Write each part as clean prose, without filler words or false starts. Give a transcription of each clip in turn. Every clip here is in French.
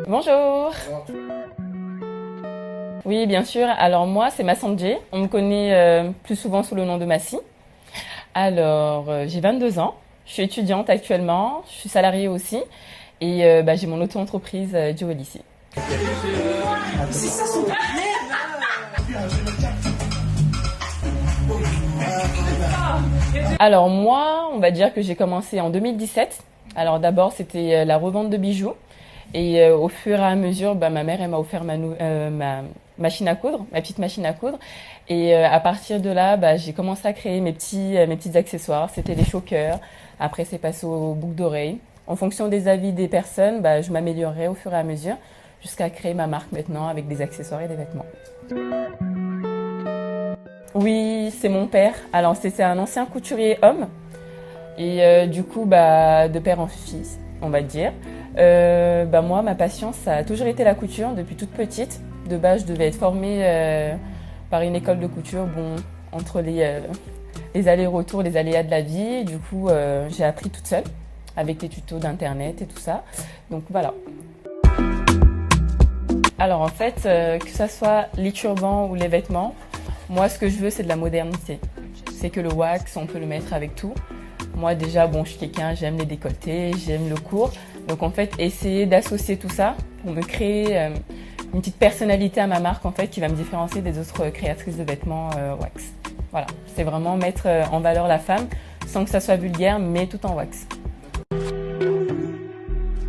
Bonjour. Oui, bien sûr. Alors moi, c'est Massandjé. On me connaît plus souvent sous le nom de Massi. Alors, j'ai 22 ans. Je suis étudiante actuellement. Je suis salariée aussi. Et j'ai mon auto-entreprise Jewel ici. C'est ça son Alors moi, on va dire que j'ai commencé en 2017. Alors d'abord, c'était la revente de bijoux. Et au fur et à mesure, ma mère elle m'a offert ma machine à coudre, ma petite machine à coudre. Et à partir de là, j'ai commencé à créer mes petits accessoires. C'était des chokers. Après, c'est passé aux boucles d'oreilles. En fonction des avis des personnes, je m'améliorerai au fur et à mesure jusqu'à créer ma marque maintenant avec des accessoires et des vêtements. Oui, c'est mon père. Alors c'est un ancien couturier homme. Et du coup, de père en fils, on va dire. Moi, ma passion, ça a toujours été la couture depuis toute petite. De base, je devais être formée par une école de couture, entre les allers-retours, les aléas de la vie. Du coup, j'ai appris toute seule, avec les tutos d'internet et tout ça. Donc voilà. Alors en fait, que ça soit les turbans ou les vêtements, moi, ce que je veux, c'est de la modernité. C'est que le wax, on peut le mettre avec tout. Moi, déjà, je suis quelqu'un, j'aime les décolletés, j'aime le court. Donc, en fait, essayer d'associer tout ça pour me créer une petite personnalité à ma marque, en fait, qui va me différencier des autres créatrices de vêtements wax. Voilà, c'est vraiment mettre en valeur la femme sans que ça soit vulgaire, mais tout en wax.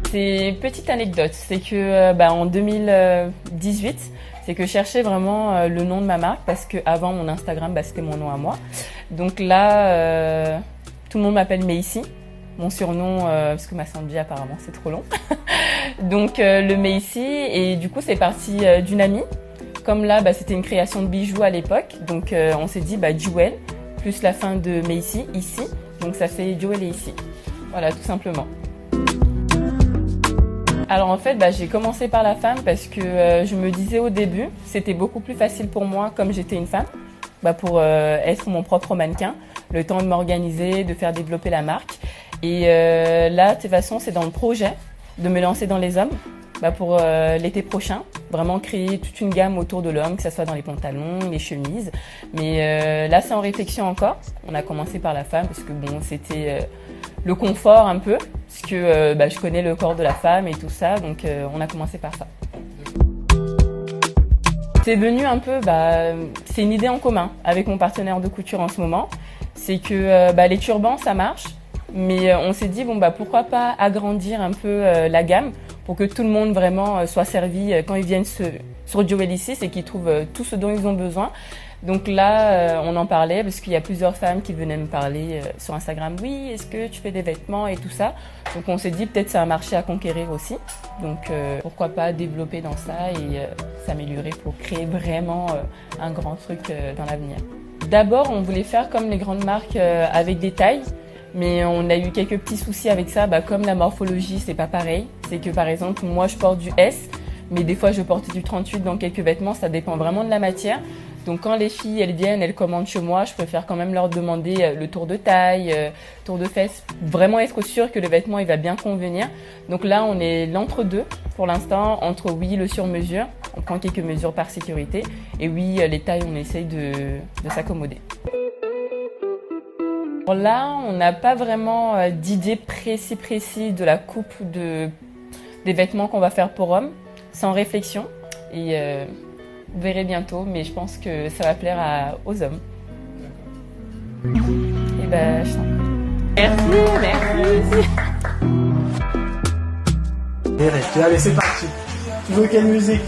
C'est une petite anecdote, c'est que en 2018, c'est que je cherchais vraiment le nom de ma marque parce que avant mon Instagram, c'était mon nom à moi. Donc là, tout le monde m'appelle Meissi, mon surnom, parce que Massandjé apparemment c'est trop long. Donc le Meissi, et du coup c'est parti d'une amie. Comme là, c'était une création de bijoux à l'époque, donc on s'est dit Jewel, plus la fin de Meissi, ici, donc ça fait Jewel et ici. Voilà, tout simplement. Alors en fait, j'ai commencé par la femme parce que je me disais au début, c'était beaucoup plus facile pour moi comme j'étais une femme, pour être mon propre mannequin, le temps de m'organiser, de faire développer la marque. Et là, de toute façon, c'est dans le projet de me lancer dans les hommes pour l'été prochain, vraiment créer toute une gamme autour de l'homme, que ce soit dans les pantalons, les chemises. Mais là, c'est en réflexion encore. On a commencé par la femme parce que c'était le confort un peu, parce que je connais le corps de la femme et tout ça, donc on a commencé par ça. C'est venu un peu, c'est une idée en commun avec mon partenaire de couture en ce moment. C'est que les turbans, ça marche, mais on s'est dit, pourquoi pas agrandir un peu la gamme pour que tout le monde vraiment soit servi quand ils viennent sur Jewel ici, c'est qu'ils trouvent tout ce dont ils ont besoin. Donc là, on en parlait parce qu'il y a plusieurs femmes qui venaient me parler sur Instagram. Oui, est-ce que tu fais des vêtements et tout ça? Donc on s'est dit peut-être c'est un marché à conquérir aussi. Donc pourquoi pas développer dans ça et s'améliorer pour créer vraiment un grand truc dans l'avenir. D'abord, on voulait faire comme les grandes marques avec des tailles. Mais on a eu quelques petits soucis avec ça, comme la morphologie, c'est pas pareil. C'est que par exemple, moi je porte du S, mais des fois je porte du 38 dans quelques vêtements, ça dépend vraiment de la matière. Donc quand les filles elles viennent, elles commandent chez moi, je préfère quand même leur demander le tour de taille, tour de fesse, vraiment être sûr que le vêtement il va bien convenir. Donc là on est l'entre-deux pour l'instant, entre oui le sur-mesure, on prend quelques mesures par sécurité, et oui les tailles on essaye de s'accommoder. Là, on n'a pas vraiment d'idée précis de la coupe des vêtements qu'on va faire pour hommes. C'est en réflexion et vous verrez bientôt, mais je pense que ça va plaire aux hommes. Et je t'en prie. Merci. Allez, c'est parti. Tu veux quelle musique?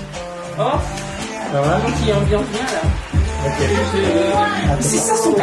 Oh, qui ambiance bien là. Ok. C'est ça son